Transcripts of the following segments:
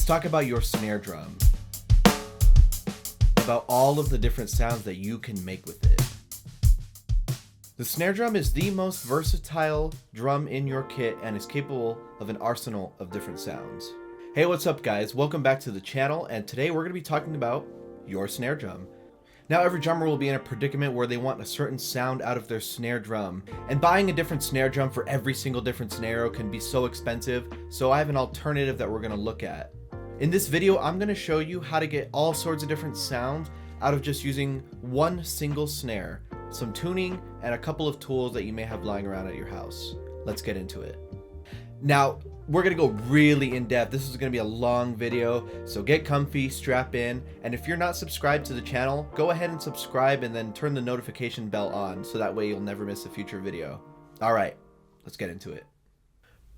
talk about your snare drum. About all of the different sounds that you can make with it. The snare drum is the most versatile drum in your kit and is capable of an arsenal of different sounds. Hey, what's up guys? Welcome back to the channel, and today we're going to be talking about your snare drum. Now every drummer will be in a predicament where they want a certain sound out of their snare drum, and buying a different snare drum for every single different scenario can be so expensive, so I have an alternative that we're going to look at. In this video, I'm going to show you how to get all sorts of different sounds out of just using one single snare, some tuning, and a couple of tools that you may have lying around at your house. Let's get into it. Now, we're going to go really in depth. This is going to be a long video, so get comfy, strap in, and if you're not subscribed to the channel, go ahead and subscribe and then turn the notification bell on so that way you'll never miss a future video. Alright, let's get into it.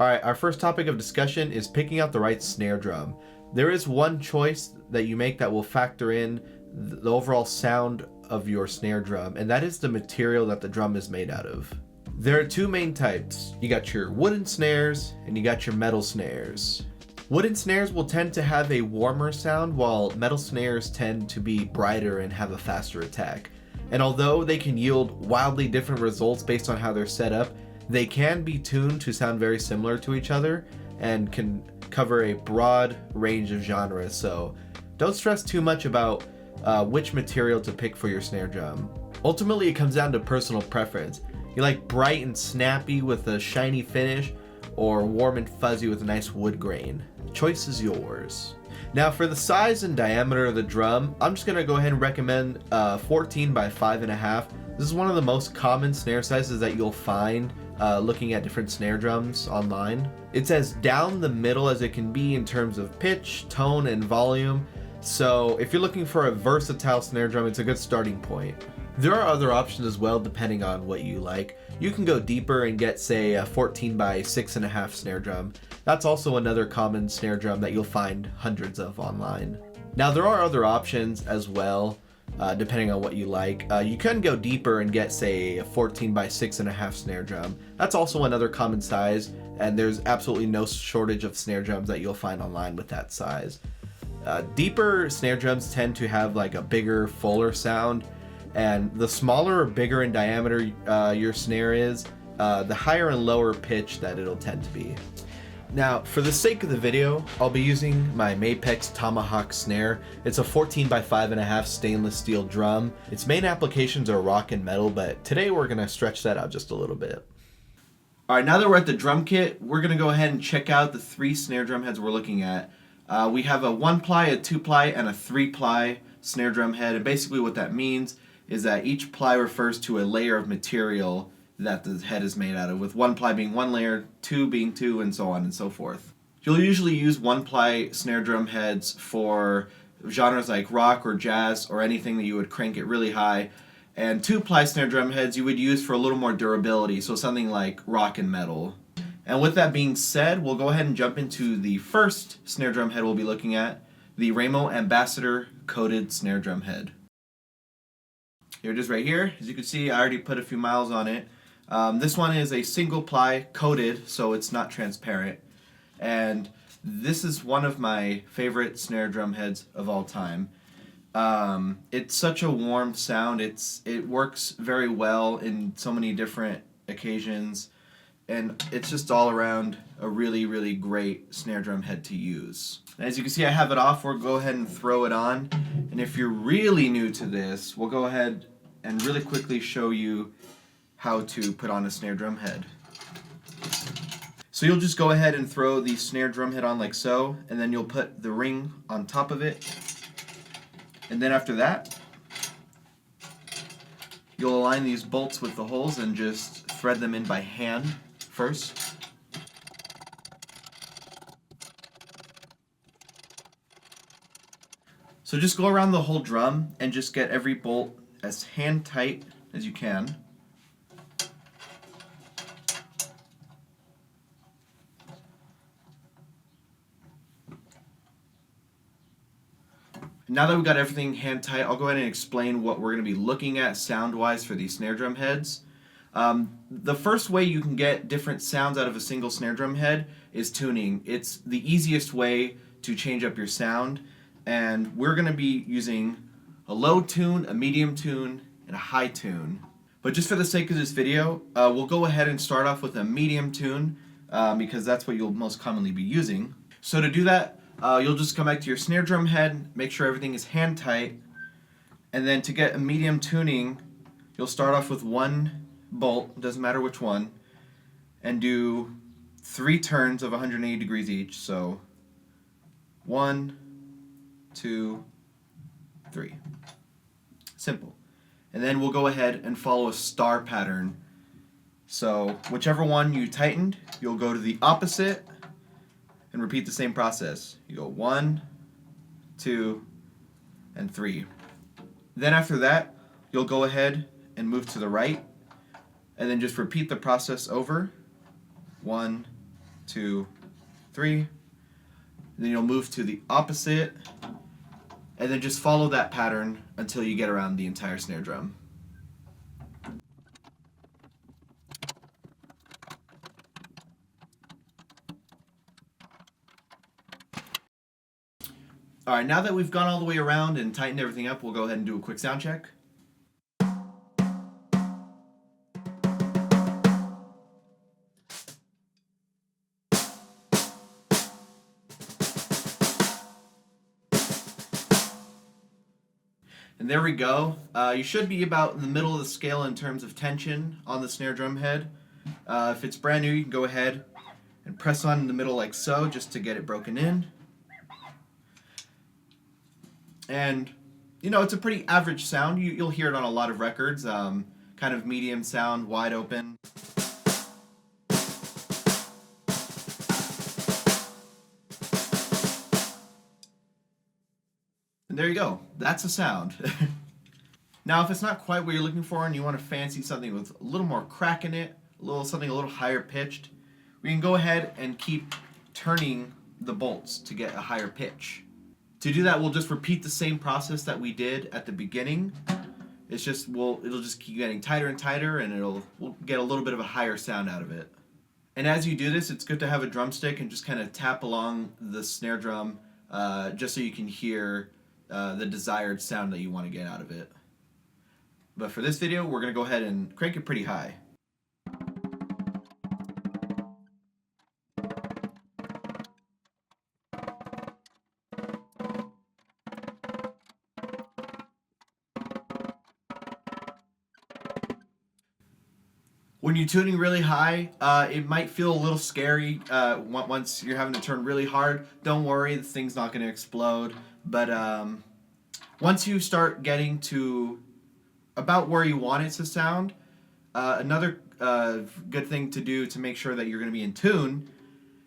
Alright, our first topic of discussion is picking out the right snare drum. There is one choice that you make that will factor in the overall sound of your snare drum, and that is the material that the drum is made out of. There are two main types. You got your wooden snares and you got your metal snares. Wooden snares will tend to have a warmer sound, while metal snares tend to be brighter and have a faster attack. And although they can yield wildly different results based on how they're set up, they can be tuned to sound very similar to each other and can cover a broad range of genres, so don't stress too much about which material to pick for your snare drum. Ultimately, it comes down to personal preference. You like bright and snappy with a shiny finish, or warm and fuzzy with a nice wood grain? The choice is yours. Now for the size and diameter of the drum, I'm just going to go ahead and recommend 14 by 5.5. This is one of the most common snare sizes that you'll find looking at different snare drums online. It's as down the middle as it can be in terms of pitch, tone, and volume. So if you're looking for a versatile snare drum, it's a good starting point. There are other options as well depending on what you like. You can go deeper and get, say, a 14 by 6.5 snare drum. That's also another common snare drum that you'll find hundreds of online. Now there are other options as well, depending on what you like. You can go deeper and get, say, a 14 by 6.5 snare drum. That's also another common size, and there's absolutely no shortage of snare drums that you'll find online with that size. Deeper snare drums tend to have like a bigger, fuller sound, and the smaller or bigger in diameter your snare is, the higher and lower pitch that it'll tend to be. Now, for the sake of the video, I'll be using my Mapex Tomahawk snare. It's a 14 by 5.5 stainless steel drum. Its main applications are rock and metal, but today we're going to stretch that out just a little bit. Alright, now that we're at the drum kit, we're going to go ahead and check out the three snare drum heads we're looking at. We have a 1-ply, a 2-ply, and a 3-ply snare drum head, and basically what that means is that each ply refers to a layer of material that the head is made out of, with 1-ply being 1 layer, 2 being 2, and so on and so forth. You'll usually use 1-ply snare drum heads for genres like rock or jazz or anything that you would crank it really high, and 2-ply snare drum heads you would use for a little more durability, so something like rock and metal. And with that being said, we'll go ahead and jump into the first snare drum head we'll be looking at, the Remo Ambassador Coated Snare Drum Head. Here it is right here. As you can see, I already put a few miles on it. This one is a single ply coated, so it's not transparent. And this is one of my favorite snare drum heads of all time. It's such a warm sound. It works very well in so many different occasions. And it's just all around a really, really great snare drum head to use. As you can see, I have it off. We'll go ahead and throw it on. And if you're really new to this, we'll go ahead and really quickly show you how to put on a snare drum head. So you'll just go ahead and throw the snare drum head on like so, and then you'll put the ring on top of it. And then after that, you'll align these bolts with the holes and just thread them in by hand first. So just go around the whole drum and just get every bolt as hand tight as you can. Now that we've got everything hand tight, I'll go ahead and explain what we're going to be looking at sound-wise for these snare drum heads. The first way you can get different sounds out of a single snare drum head is tuning. It's the easiest way to change up your sound. And we're going to be using a low tune, a medium tune, and a high tune. But just for the sake of this video, we'll go ahead and start off with a medium tune because that's what you'll most commonly be using. So to do that, you'll just come back to your snare drum head, make sure everything is hand tight, and then to get a medium tuning, you'll start off with one bolt, doesn't matter which one, and do 3 turns of 180 degrees each. So 1, 2, 3. Simple. And then we'll go ahead and follow a star pattern. So whichever one you tightened, you'll go to the opposite and repeat the same process. You go 1, 2, and 3. Then after that, you'll go ahead and move to the right, and then just repeat the process over. 1, 2, 3. Then you'll move to the opposite, and then just follow that pattern until you get around the entire snare drum. Alright, now that we've gone all the way around and tightened everything up, we'll go ahead and do a quick sound check. And there we go. You should be about in the middle of the scale in terms of tension on the snare drum head. If it's brand new, you can go ahead and press on in the middle like so, just to get it broken in. And, you know, it's a pretty average sound. You'll hear it on a lot of records. Kind of medium sound, wide open. And there you go. That's a sound. Now, if it's not quite what you're looking for and you want to fancy something with a little more crack in it, something a little higher pitched, we can go ahead and keep turning the bolts to get a higher pitch. To do that, we'll just repeat the same process that we did at the beginning. It's just it'll just keep getting tighter and tighter, and we'll get a little bit of a higher sound out of it. And as you do this, it's good to have a drumstick and just kind of tap along the snare drum, just so you can hear the desired sound that you want to get out of it. But for this video, we're going to go ahead and crank it pretty high. When you're tuning really high, it might feel a little scary once you're having to turn really hard. Don't worry, the thing's not going to explode. But once you start getting to about where you want it to sound, another good thing to do to make sure that you're going to be in tune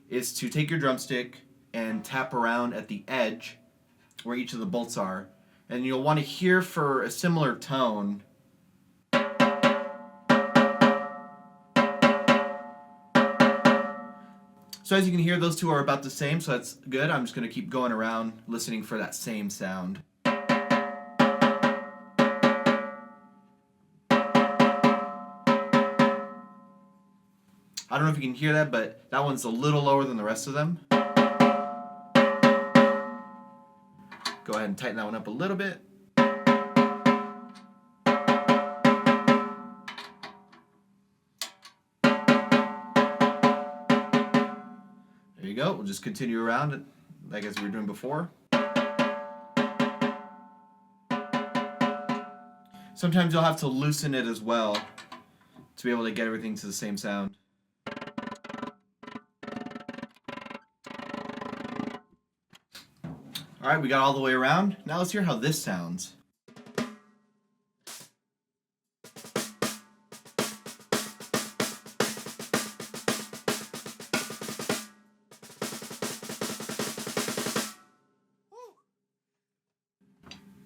is to take your drumstick and tap around at the edge where each of the bolts are. And you'll want to hear for a similar tone. So as you can hear, those two are about the same, so that's good. I'm just going to keep going around listening for that same sound. I don't know if you can hear that, but that one's a little lower than the rest of them. Go ahead and tighten that one up a little bit. There you go. We'll just continue around it like as we were doing before. Sometimes you'll have to loosen it as well to be able to get everything to the same sound. Alright, we got all the way around. Now let's hear how this sounds.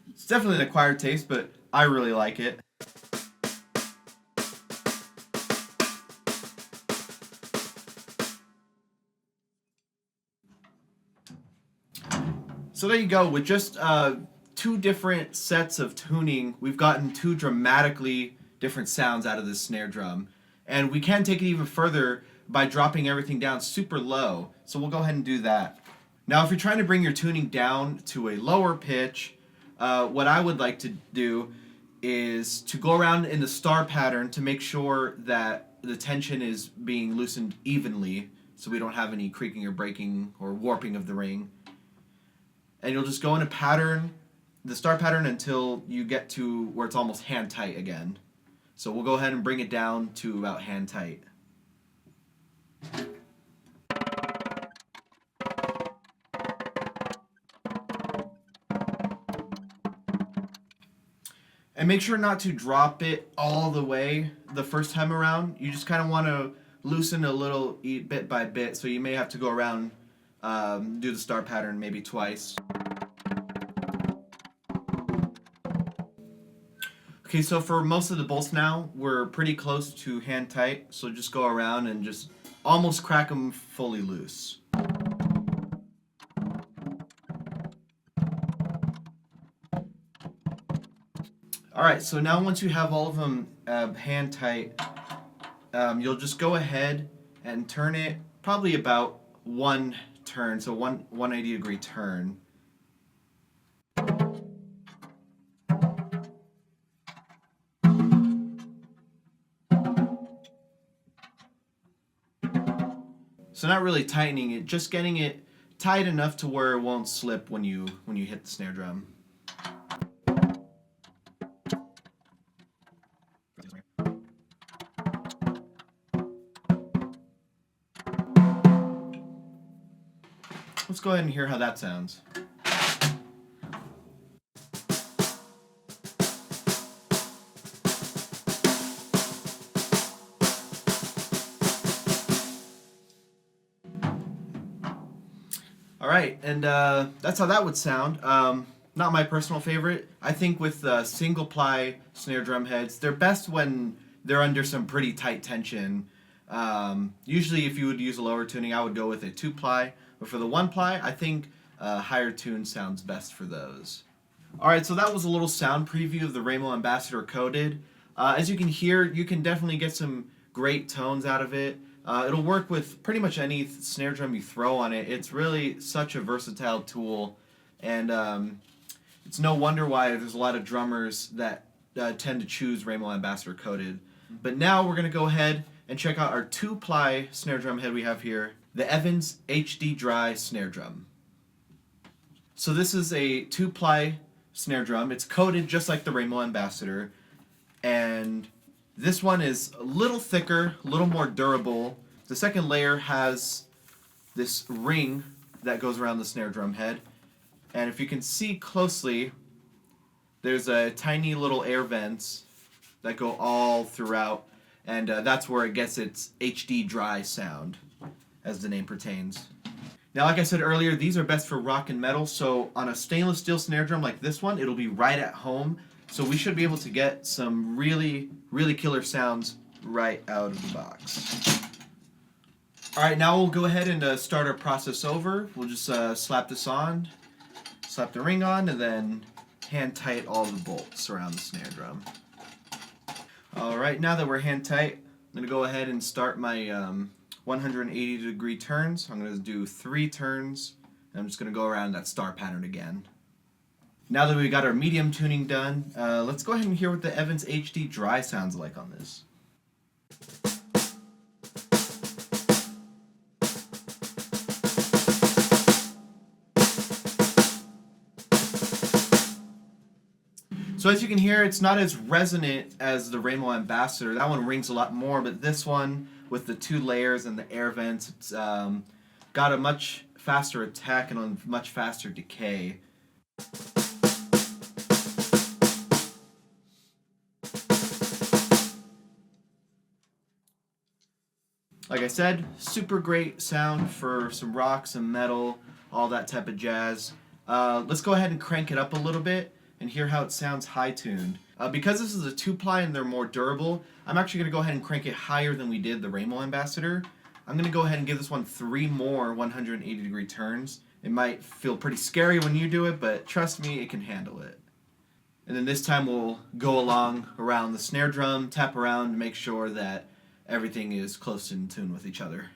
It's definitely an acquired taste, but I really like it. So there you go. With just 2 different sets of tuning, we've gotten 2 dramatically different sounds out of this snare drum. And we can take it even further by dropping everything down super low. So we'll go ahead and do that. Now, if you're trying to bring your tuning down to a lower pitch, what I would like to do is to go around in the star pattern to make sure that the tension is being loosened evenly, so we don't have any creaking or breaking or warping of the ring. And you'll just go in a pattern, the star pattern, until you get to where it's almost hand tight again. So we'll go ahead and bring it down to about hand tight. And make sure not to drop it all the way the first time around. You just kind of want to loosen a little bit by bit, so you may have to go around, do the star pattern maybe twice. Okay, so for most of the bolts now, we're pretty close to hand tight, so just go around and just almost crack them fully loose. Alright, so now once you have all of them hand tight, you'll just go ahead and turn it probably about one turn, so 180-degree turn. So not really tightening it, just getting it tight enough to where it won't slip when you hit the snare drum. Let's go ahead and hear how that sounds. Alright, and that's how that would sound. Not my personal favorite. I think with single ply snare drum heads, they're best when they're under some pretty tight tension. Usually if you would use a lower tuning, I would go with a 2-ply. But for the 1-ply, I think higher tune sounds best for those. Alright, so that was a little sound preview of the Remo Ambassador Coated. As you can hear, you can definitely get some great tones out of it. It'll work with pretty much any snare drum you throw on it. It's really such a versatile tool, and it's no wonder why there's a lot of drummers that tend to choose Remo Ambassador Coated. But now we're going to go ahead and check out our 2-ply snare drum head we have here, the Evans HD Dry Snare Drum. So this is a 2-ply snare drum. It's coated just like the Remo Ambassador, and this one is a little thicker, a little more durable. The second layer has this ring that goes around the snare drum head. And if you can see closely, there's a tiny little air vents that go all throughout. And that's where it gets its HD dry sound, as the name pertains. Now, like I said earlier, these are best for rock and metal. So on a stainless steel snare drum like this one, it'll be right at home. So we should be able to get some really, really killer sounds right out of the box. Alright, now we'll go ahead and start our process over. We'll just slap this on, slap the ring on, and then hand tight all the bolts around the snare drum. Alright, now that we're hand tight, I'm going to go ahead and start my 180-degree turns. I'm going to do 3 turns, and I'm just going to go around that star pattern again. Now that we got our medium tuning done, let's go ahead and hear what the Evans HD Dry sounds like on this. So as you can hear, it's not as resonant as the Remo Ambassador. That one rings a lot more, but this one, with the 2 layers and the air vents, it's got a much faster attack and a much faster decay. Like I said, super great sound for some rock, some metal, all that type of jazz. Let's go ahead and crank it up a little bit and hear how it sounds high-tuned. Because this is a 2-ply and they're more durable, I'm actually going to go ahead and crank it higher than we did the Remo Ambassador. I'm going to go ahead and give this one 3 more 180-degree turns. It might feel pretty scary when you do it, but trust me, it can handle it. And then this time we'll go along around the snare drum, tap around to make sure that everything is close in tune with each other.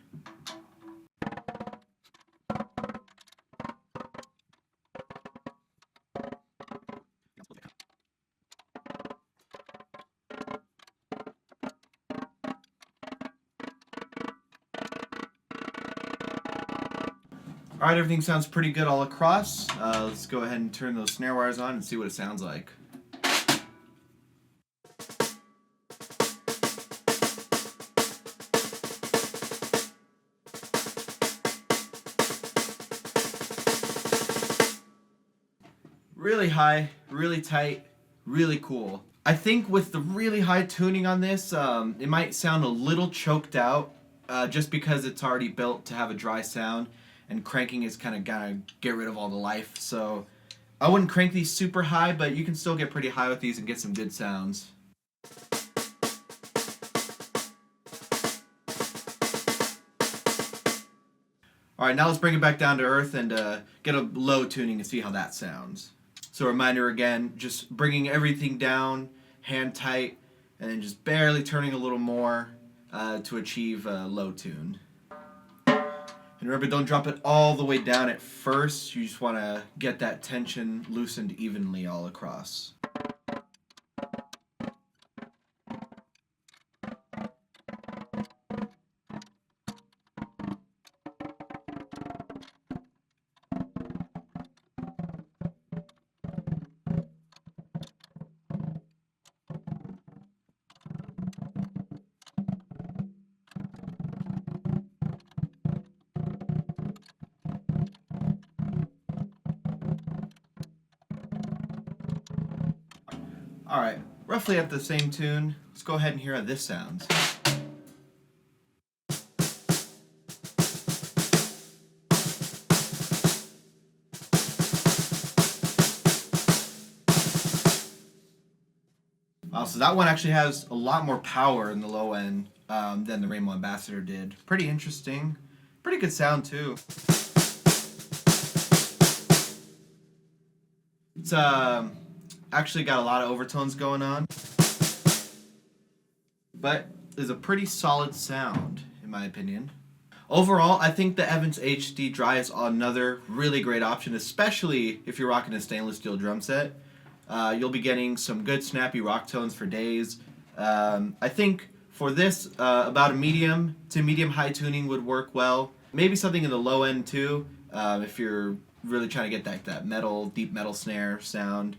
Alright, everything sounds pretty good all across. Let's go ahead and turn those snare wires on and see what it sounds like. Really high, really tight, really cool. I think with the really high tuning on this, it might sound a little choked out just because it's already built to have a dry sound, and cranking is kind of gonna get rid of all the life. So I wouldn't crank these super high, but you can still get pretty high with these and get some good sounds. Alright, now let's bring it back down to earth and get a low tuning and see how that sounds. So a reminder again, just bringing everything down, hand tight, and then just barely turning a little more to achieve a low tune. And remember, don't drop it all the way down at first. You just want to get that tension loosened evenly all across. Alright, roughly at the same tune, let's go ahead and hear how this sounds. So that one actually has a lot more power in the low end than the Remo Ambassador did. Pretty interesting. Pretty good sound too. It's actually got a lot of overtones going on, but is a pretty solid sound in my opinion. Overall, I think the Evans HD Dry is another really great option, especially if you're rocking a stainless steel drum set. You'll be getting some good snappy rock tones for days. I think for this, about a medium to medium high tuning would work well. Maybe something in the low end too, if you're really trying to get that metal, deep metal snare sound.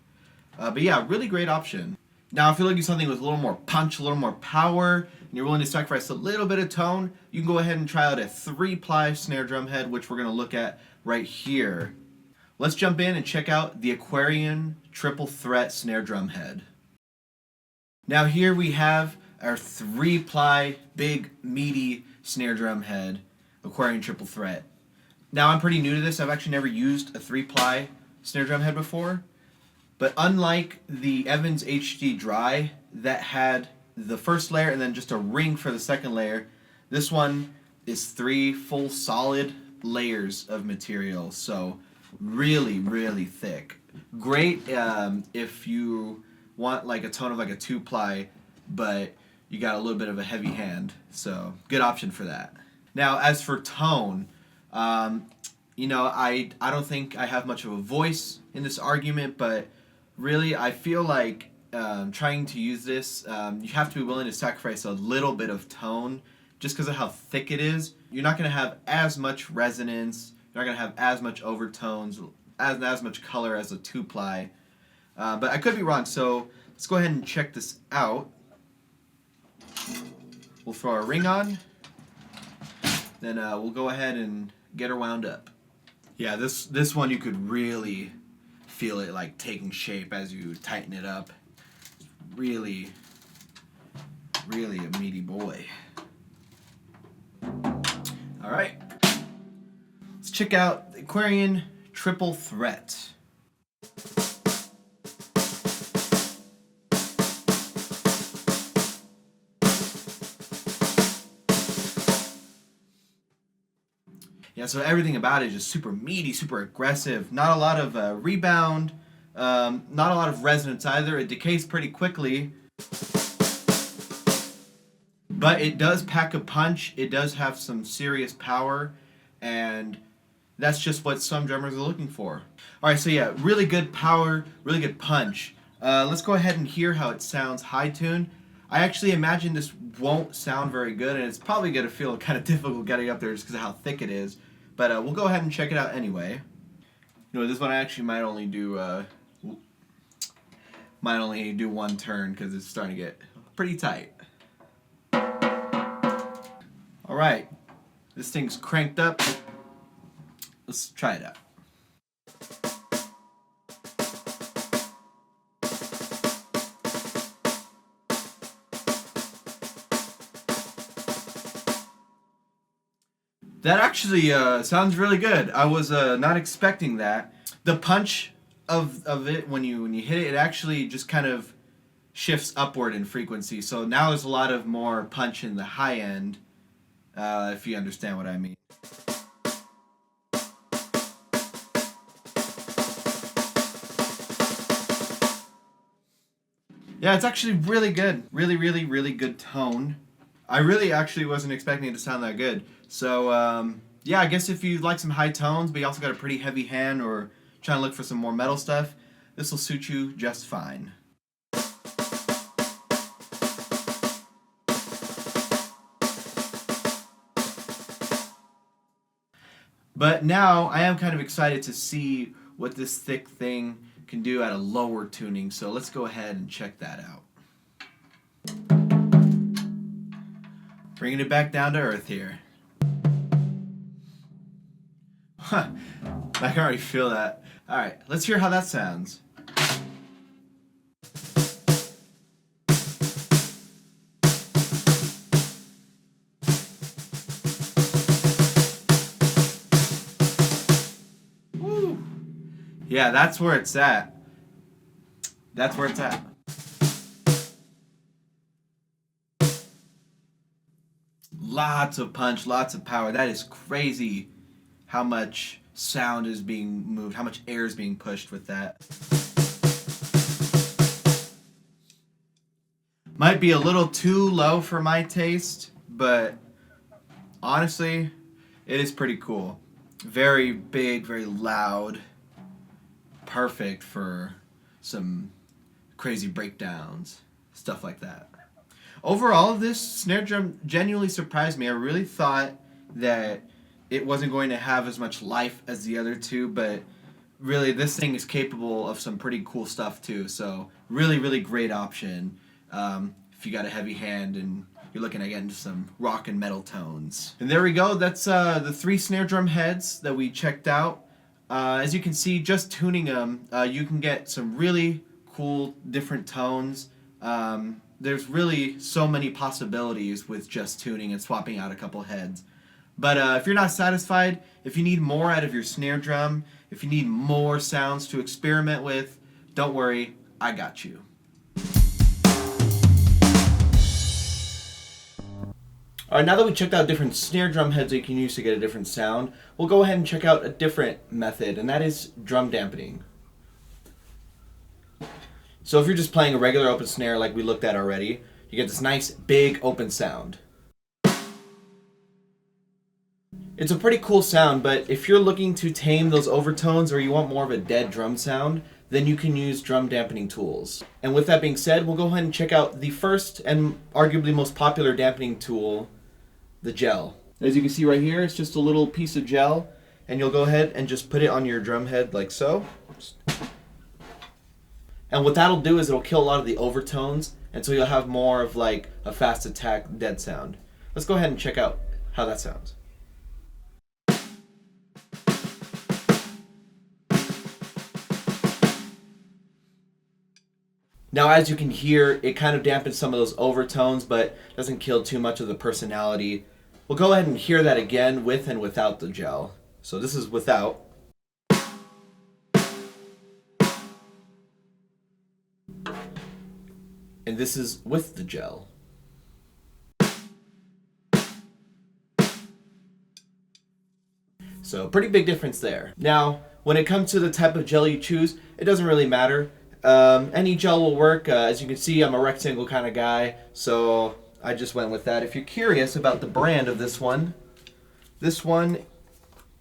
But yeah, really great option. Now, if you're looking for something with a little more punch, a little more power, and you're willing to sacrifice a little bit of tone, you can go ahead and try out a 3-ply snare drum head, which we're going to look at right here. Let's jump in and check out the Aquarian triple threat snare drum head. Now here we have our 3-ply big meaty snare drum head, Aquarian triple threat. Now I'm pretty new to this. I've actually never used a 3-ply snare drum head before. But unlike the Evans HD Dry that had the first layer and then just a ring for the second layer, this one is 3 full solid layers of material. So really, really thick. Great if you want like a tone of like a 2-ply, but you got a little bit of a heavy hand. So good option for that. Now as for tone, you know, I don't think I have much of a voice in this argument, but really I feel like trying to use this, you have to be willing to sacrifice a little bit of tone just because of how thick it is. You're not going to have as much resonance, you're not going to have as much overtones, as much color as a 2-ply. But I could be wrong, so let's go ahead and check this out. We'll throw our ring on, then we'll go ahead and get her wound up. Yeah, this one you could really feel it like taking shape as you tighten it up. Really, really a meaty boy. All right, let's check out the Aquarian triple threat. Yeah, so everything about it is just super meaty, super aggressive. Not a lot of rebound, not a lot of resonance either. It decays pretty quickly. But it does pack a punch. It does have some serious power. And that's just what some drummers are looking for. Alright, so yeah, really good power, really good punch. Let's go ahead and hear how it sounds high tune. I actually imagine this won't sound very good, and it's probably going to feel kind of difficult getting up there just because of how thick it is. but we'll go ahead and check it out anyway. You know, this one I actually might only do one turn because it's starting to get pretty tight. All right, this thing's cranked up. Let's try it out. That actually sounds really good. I was not expecting that. The punch of it when you hit it, it actually just kind of shifts upward in frequency. So now there's a lot of more punch in the high end, if you understand what I mean. Yeah, it's actually really good. Really, really, really good tone. I really actually wasn't expecting it to sound that good. So, yeah, I guess if you like some high tones, but you also got a pretty heavy hand or trying to look for some more metal stuff, this will suit you just fine. But now I am kind of excited to see what this thick thing can do at a lower tuning, so let's go ahead and check that out. Bringing it back down to earth here. Huh, I can already feel that. Alright, let's hear how that sounds. Woo. Yeah, that's where it's at. That's where it's at. Lots of punch, lots of power. That is crazy how much sound is being moved, how much air is being pushed with that. Might be a little too low for my taste, but honestly, it is pretty cool. Very big, very loud. Perfect for some crazy breakdowns, stuff like that. Overall, this snare drum genuinely surprised me. I really thought that it wasn't going to have as much life as the other two, but really this thing is capable of some pretty cool stuff too. So really, really great option if you got a heavy hand and you're looking at getting into some rock and metal tones. And there we go. That's the 3 snare drum heads that we checked out. As you can see, just tuning them, you can get some really cool different tones. There's really so many possibilities with just tuning and swapping out a couple heads. But if you're not satisfied, if you need more out of your snare drum, if you need more sounds to experiment with, don't worry, I got you. Alright, now that we checked out different snare drum heads that you can use to get a different sound, we'll go ahead and check out a different method, and that is drum dampening. So if you're just playing a regular open snare like we looked at already, you get this nice big open sound. It's a pretty cool sound, but if you're looking to tame those overtones or you want more of a dead drum sound, then you can use drum dampening tools. And with that being said, we'll go ahead and check out the first and arguably most popular dampening tool, the gel. As you can see right here, it's just a little piece of gel, and you'll go ahead and just put it on your drum head like so. And what that'll do is it'll kill a lot of the overtones, and so you'll have more of like a fast attack dead sound. Let's go ahead and check out how that sounds. Now, as you can hear, it kind of dampens some of those overtones, but doesn't kill too much of the personality. We'll go ahead and hear that again with and without the gel. So this is without. And this is with the gel. So pretty big difference there. Now, when it comes to the type of gel you choose, it doesn't really matter. Any gel will work. As you can see, I'm a rectangle kind of guy, so I just went with that. If you're curious about the brand of this one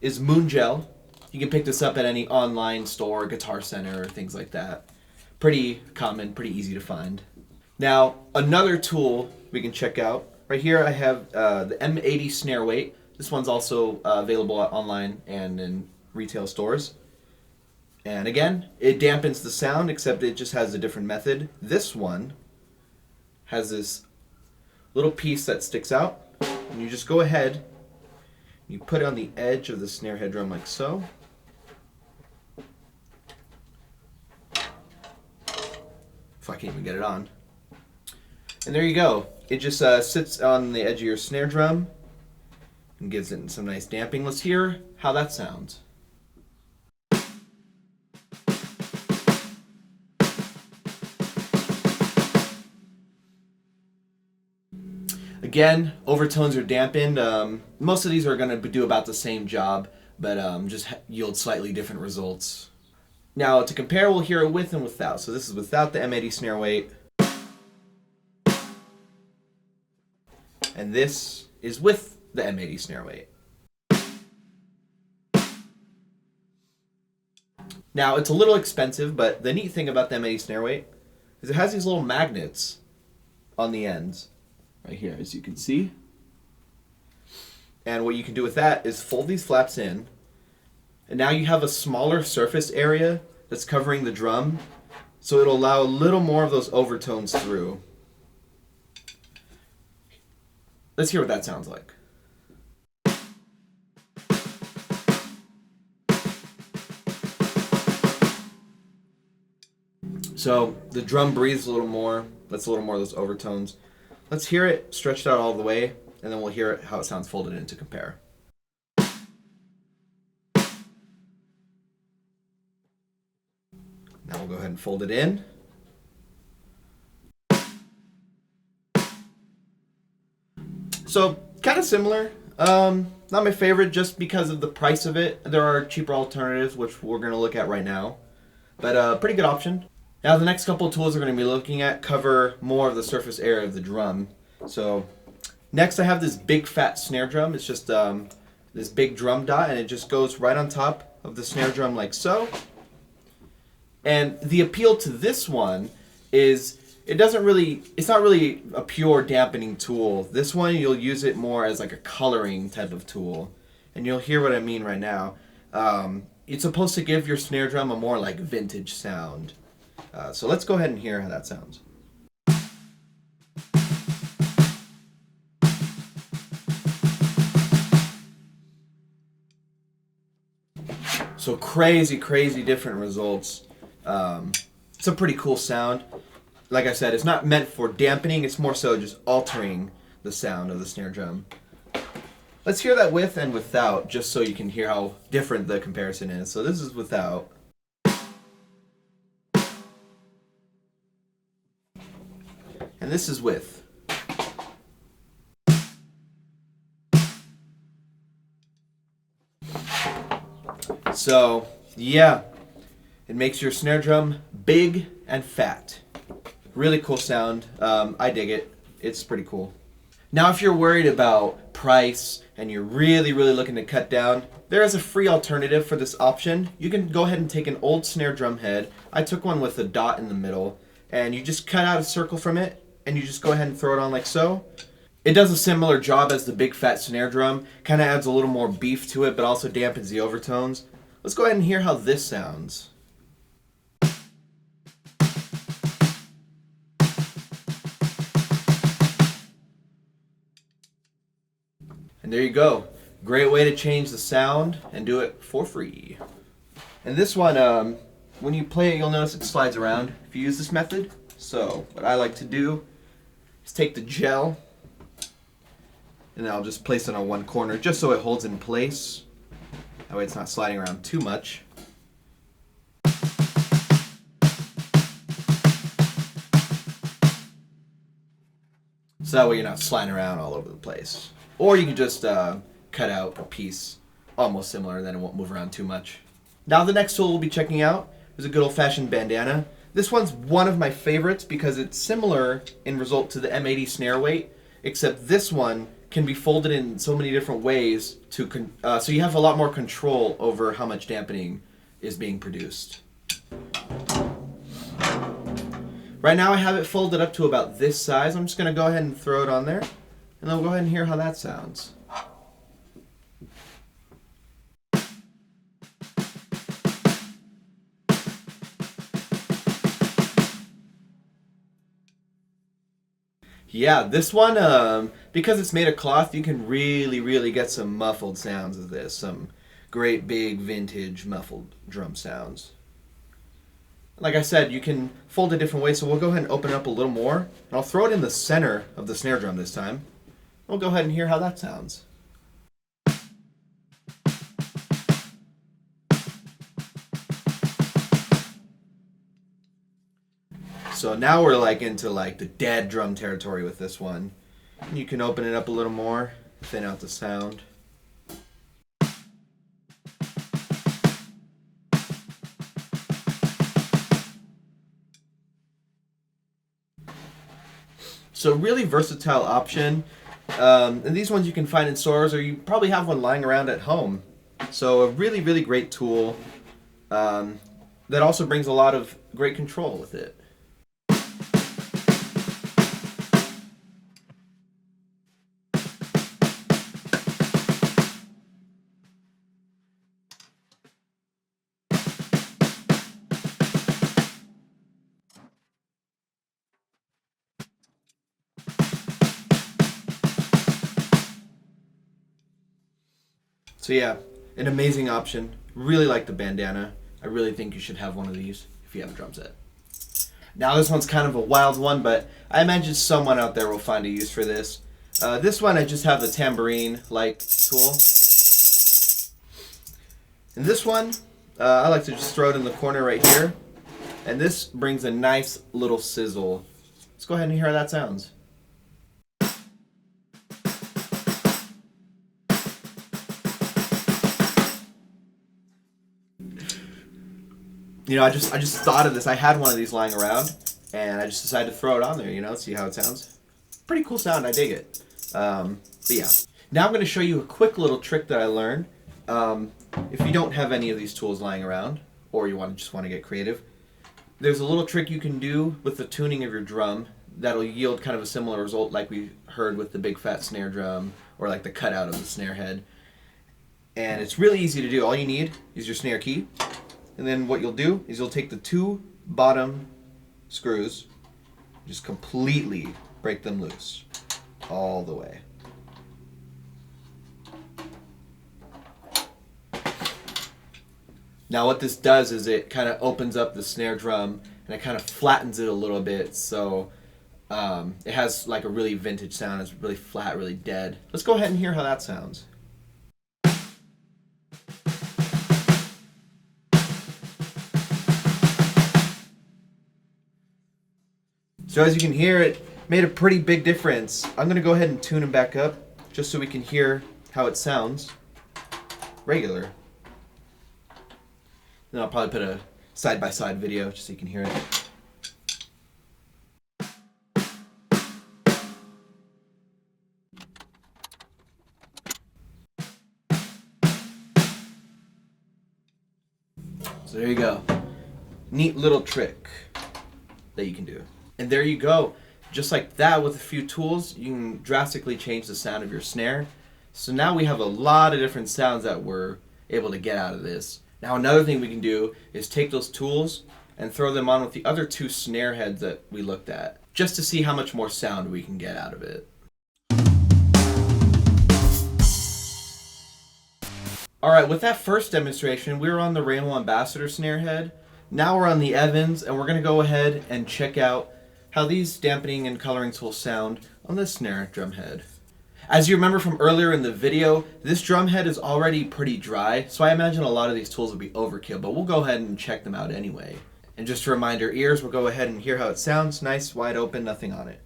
is Moon Gel. You can pick this up at any online store, Guitar Center, or things like that. Pretty common, pretty easy to find. Now, another tool we can check out. Right here I have the M80 Snareweight. This one's also available online and in retail stores. And again, it dampens the sound, except it just has a different method. This one has this little piece that sticks out, and you just go ahead, you put it on the edge of the snare head drum like so. If I can't even get it on. And there you go. It just sits on the edge of your snare drum and gives it some nice damping. Let's hear how that sounds. Again, overtones are dampened. Most of these are going to do about the same job, but just yield slightly different results. Now, to compare, we'll hear it with and without. So this is without the M80 Snareweight. And this is with the M80 Snareweight. Now, it's a little expensive, but the neat thing about the M80 Snareweight is it has these little magnets on the ends. Right here, as you can see. And what you can do with that is fold these flaps in, and now you have a smaller surface area that's covering the drum, so it'll allow a little more of those overtones through. Let's hear what that sounds like. So the drum breathes a little more, lets a little more of those overtones. Let's hear it stretched out all the way, and then we'll hear it, how it sounds folded in to compare. Now we'll go ahead and fold it in. So, kind of similar. Not my favorite just because of the price of it. There are cheaper alternatives, which we're going to look at right now. But pretty good option. Now the next couple of tools we're going to be looking at cover more of the surface area of the drum. So next I have this big fat snare drum. It's just this big drum dot, and it just goes right on top of the snare drum like so. And the appeal to this one is it's not really a pure dampening tool. This one you'll use it more as like a coloring type of tool. And you'll hear what I mean right now. It's supposed to give your snare drum a more like vintage sound. So let's go ahead and hear how that sounds. So crazy different results. It's a pretty cool sound. Like I said, it's not meant for dampening, it's more so just altering the sound of the snare drum. Let's hear that with and without, just so you can hear how different the comparison is. So this is without. And this is with. So, yeah, it makes your snare drum big and fat. Really cool sound. I dig it. It's pretty cool. Now, if you're worried about price and you're really looking to cut down, there is a free alternative for this option. You can go ahead and take an old snare drum head. I took one with a dot in the middle, and you just cut out a circle from it, and you just go ahead and throw it on like so. It does a similar job as the big fat snare drum. Kind of adds a little more beef to it, but also dampens the overtones. Let's go ahead and hear how this sounds. And there you go. Great way to change the sound and do it for free. And this one, when you play it, you'll notice it slides around if you use this method. So what I like to do is take the gel, and then I'll just place it on one corner just so it holds in place. That way it's not sliding around too much. So that way you're not sliding around all over the place. Or you can just cut out a piece almost similar, then it won't move around too much. Now the next tool we'll be checking out is a good old-fashioned bandana. This one's one of my favorites because it's similar in result to the M80 Snareweight, except this one can be folded in so many different ways so you have a lot more control over how much dampening is being produced. Right now I have it folded up to about this size. I'm just going to go ahead and throw it on there, and then we'll go ahead and hear how that sounds. Yeah, this one, because it's made of cloth, you can really get some muffled sounds of this. Some great big vintage muffled drum sounds. Like I said, you can fold it different ways, so we'll go ahead and open it up a little more. And I'll throw it in the center of the snare drum this time. We'll go ahead and hear how that sounds. So now we're like into like the dead drum territory with this one. And you can open it up a little more, thin out the sound. So really versatile option. And these ones you can find in stores, or you probably have one lying around at home. So a really great tool that also brings a lot of great control with it. So yeah, an amazing option. Really like the bandana. I really think you should have one of these if you have a drum set. Now this one's kind of a wild one, but I imagine someone out there will find a use for this. This one I just have the tambourine-like tool. And this one, I like to just throw it in the corner right here. And this brings a nice little sizzle. Let's go ahead and hear how that sounds. You know, I just thought of this. I had one of these lying around, and I just decided to throw it on there, you know, see how it sounds. Pretty cool sound, I dig it. But yeah. Now I'm going to show you a quick little trick that I learned. If you don't have any of these tools lying around, or you just want to get creative, there's a little trick you can do with the tuning of your drum that'll yield kind of a similar result like we heard with the big fat snare drum, or like the cutout of the snare head. And it's really easy to do. All you need is your snare key. And then what you'll do is you'll take the two bottom screws, just completely break them loose, all the way. Now what this does is it kind of opens up the snare drum and it kind of flattens it a little bit, so it has like a really vintage sound. It's really flat, really dead. Let's go ahead and hear how that sounds. So as you can hear, it made a pretty big difference. I'm going to go ahead and tune it back up just so we can hear how it sounds regular. Then I'll probably put a side-by-side video just so you can hear it. So there you go. Neat little trick that you can do. And there you go. Just like that, with a few tools, you can drastically change the sound of your snare. So now we have a lot of different sounds that we're able to get out of this. Now another thing we can do is take those tools and throw them on with the other two snare heads that we looked at, just to see how much more sound we can get out of it. Alright, with that first demonstration, we were on the Remo Ambassador snare head. Now we're on the Evans, and we're going to go ahead and check out how these dampening and coloring tools sound on this snare drum head. As you remember from earlier in the video, this drum head is already pretty dry, so I imagine a lot of these tools will be overkill, but we'll go ahead and check them out anyway. And just to remind our ears, we'll go ahead and hear how it sounds. Nice, wide open, nothing on it.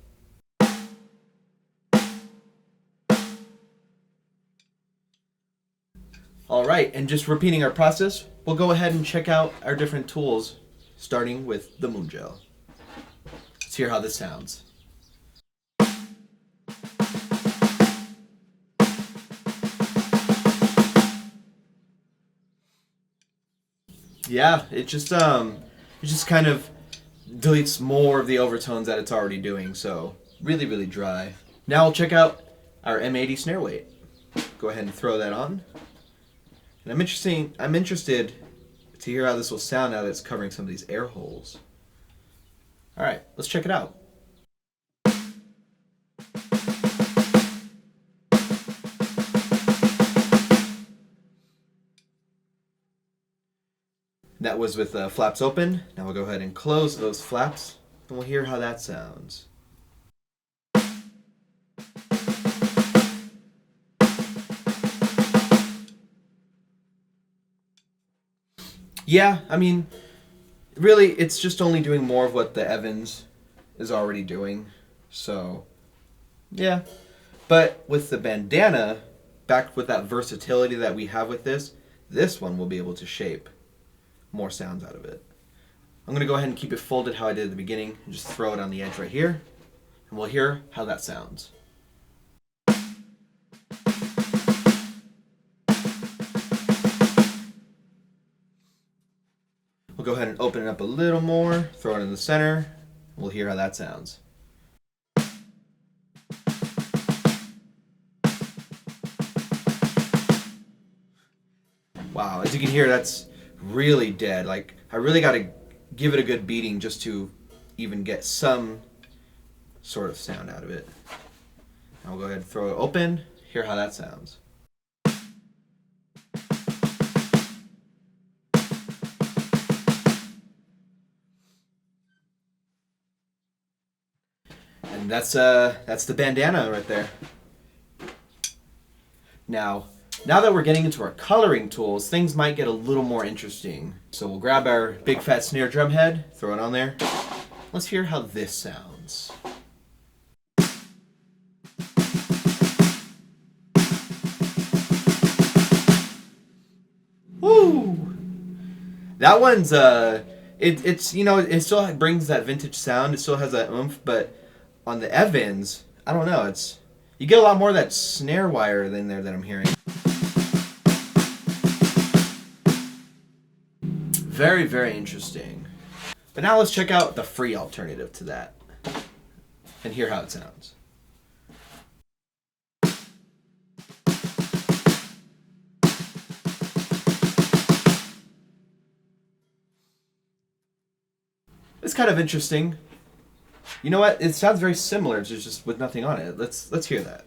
Alright, and just repeating our process, we'll go ahead and check out our different tools, starting with the Moon Gel. Let's hear how this sounds. Yeah, it just kind of deletes more of the overtones that it's already doing, so really dry. Now we'll check out our M80 Snareweight. Go ahead and throw that on. And I'm interested to hear how this will sound now that it's covering some of these air holes. Alright, let's check it out. That was with flaps open. Now we'll go ahead and close those flaps, and we'll hear how that sounds. Yeah, I mean, really, it's just only doing more of what the Evans is already doing. So, yeah. But with the bandana, back with that versatility that we have with this one will be able to shape more sounds out of it. I'm going to go ahead and keep it folded how I did at the beginning and just throw it on the edge right here. And we'll hear how that sounds. We'll go ahead and open it up a little more, throw it in the center. We'll hear how that sounds. Wow, as you can hear, that's really dead. Like, I really got to give it a good beating just to even get some sort of sound out of it. Now we'll go ahead and throw it open, hear how that sounds. And that's the bandana right there. Now that we're getting into our coloring tools, things might get a little more interesting. So we'll grab our big fat snare drum head, throw it on there. Let's hear how this sounds. Woo! That one's it's you know, it still brings that vintage sound. It still has that oomph, but on the Evans, I don't know. You get a lot more of that snare wire in there that I'm hearing. Very, very interesting. But now let's check out the free alternative to that and hear how it sounds. It's kind of interesting. You know what? It sounds very similar, to just with nothing on it. Let's hear that.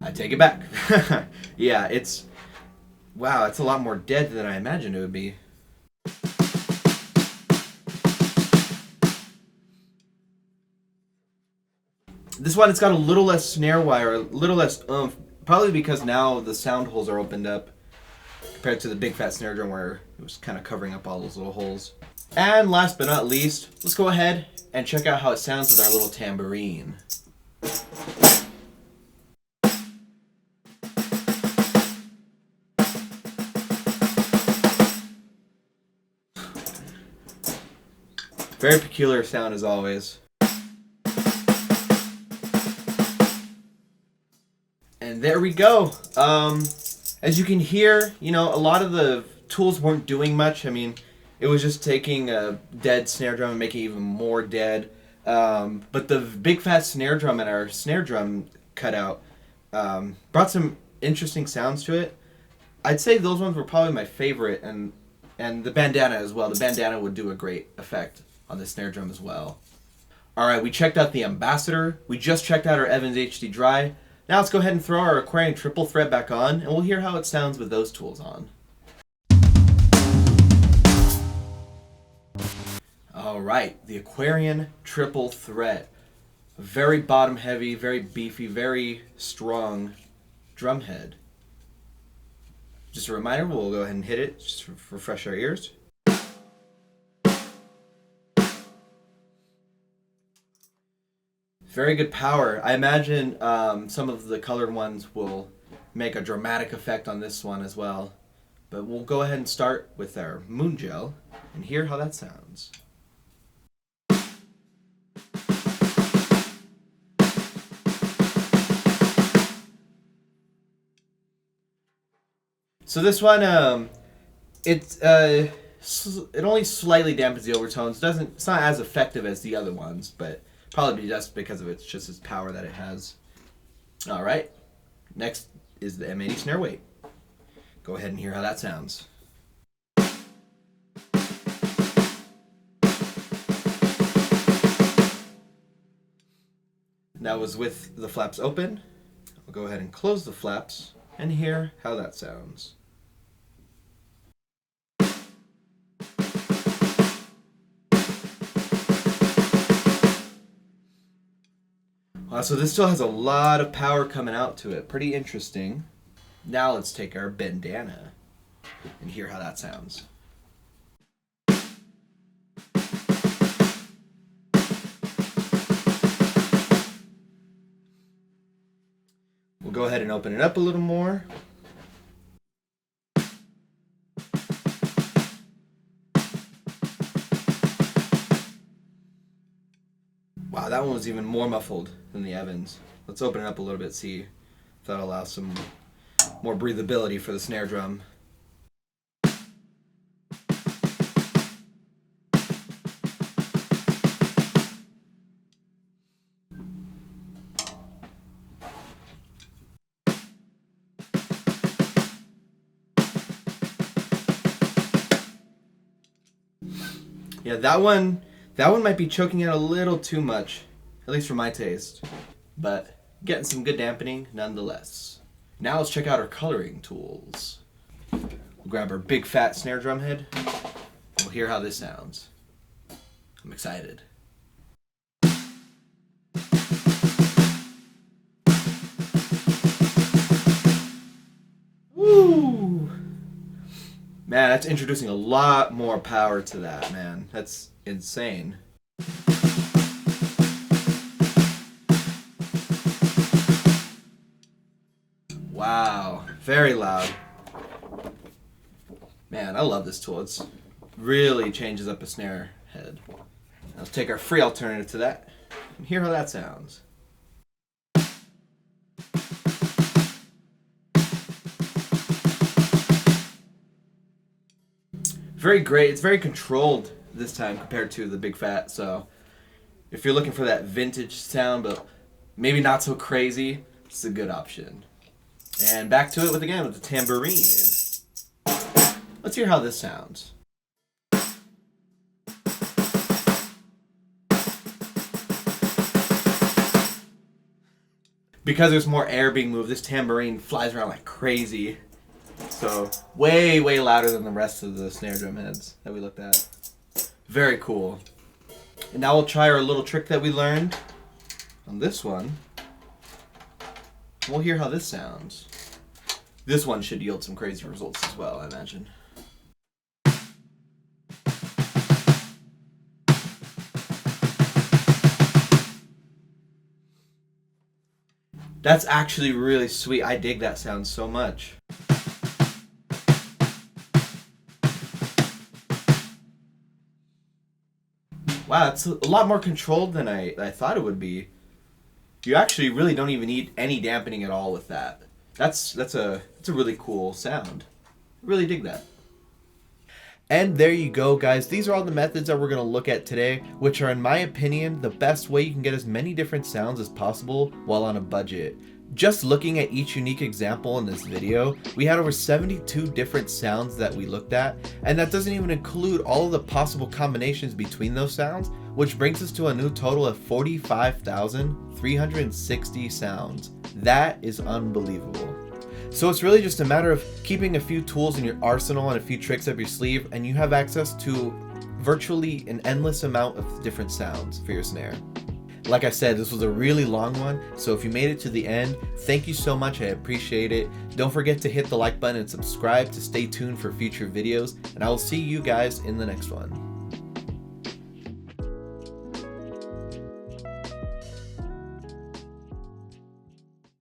I take it back. Yeah, wow, it's a lot more dead than I imagined it would be. This one, it's got a little less snare wire, a little less oomph, probably because now the sound holes are opened up compared to the big fat snare drum where it was kind of covering up all those little holes. And last but not least, let's go ahead and check out how it sounds with our little tambourine. Very peculiar sound as always. And there we go. As you can hear, you know, a lot of the tools weren't doing much. I mean, it was just taking a dead snare drum and making it even more dead. But the big fat snare drum and our snare drum cutout brought some interesting sounds to it. I'd say those ones were probably my favorite, and the bandana as well. The bandana would do a great effect on the snare drum as well. Alright, we checked out the Ambassador. We just checked out our Evans HD Dry. Now let's go ahead and throw our Aquarian triple threat back on, and we'll hear how it sounds with those tools on. Alright, the Aquarian triple threat. Very bottom heavy, very beefy, very strong drum head. Just a reminder, we'll go ahead and hit it just to refresh our ears. Very good power. I imagine some of the colored ones will make a dramatic effect on this one as well. But we'll go ahead and start with our Moon Gel and hear how that sounds. So this one, it only slightly dampens the overtones. It's not as effective as the other ones, but probably just because of its power that it has. All right, next is the M80 Snareweight. Go ahead and hear how that sounds. That was with the flaps open. I'll go ahead and close the flaps and hear how that sounds. So this still has a lot of power coming out to it. Pretty interesting. Now let's take our bandana and hear how that sounds. We'll go ahead and open it up a little more. Wow, that one was even more muffled than the Evans. Let's open it up a little bit, see if that allows some more breathability for the snare drum. Yeah, that one might be choking it a little too much, at least for my taste, but getting some good dampening nonetheless. Now let's check out our coloring tools. We'll grab our big fat snare drum head. We'll hear how this sounds. I'm excited. Woo! Man, that's introducing a lot more power to that, man. That's insane. Wow, very loud. Man, I love this tool. It's really changes up a snare head. Let's take our free alternative to that and hear how that sounds. Very great. It's very controlled this time compared to the big fat. So if you're looking for that vintage sound but maybe not so crazy, it's a good option. And back to it with the tambourine. Let's hear how this sounds. Because there's more air being moved, this tambourine flies around like crazy. So way louder than the rest of the snare drum heads that we looked at. Very cool. And now we'll try our little trick that we learned on this one. We'll hear how this sounds. This one should yield some crazy results as well, I imagine. That's actually really sweet. I dig that sound so much. Wow, it's a lot more controlled than I thought it would be. You actually really don't even need any dampening at all with that. That's a really cool sound. I really dig that. And there you go, guys. These are all the methods that we're going to look at today, which are, in my opinion, the best way you can get as many different sounds as possible while on a budget. Just looking at each unique example in this video, we had over 72 different sounds that we looked at, and that doesn't even include all of the possible combinations between those sounds, which brings us to a new total of 45,360 sounds. That is unbelievable. So it's really just a matter of keeping a few tools in your arsenal and a few tricks up your sleeve, and you have access to virtually an endless amount of different sounds for your snare. Like I said, this was a really long one, so if you made it to the end, thank you so much, I appreciate it. Don't forget to hit the like button and subscribe to stay tuned for future videos, and I will see you guys in the next one.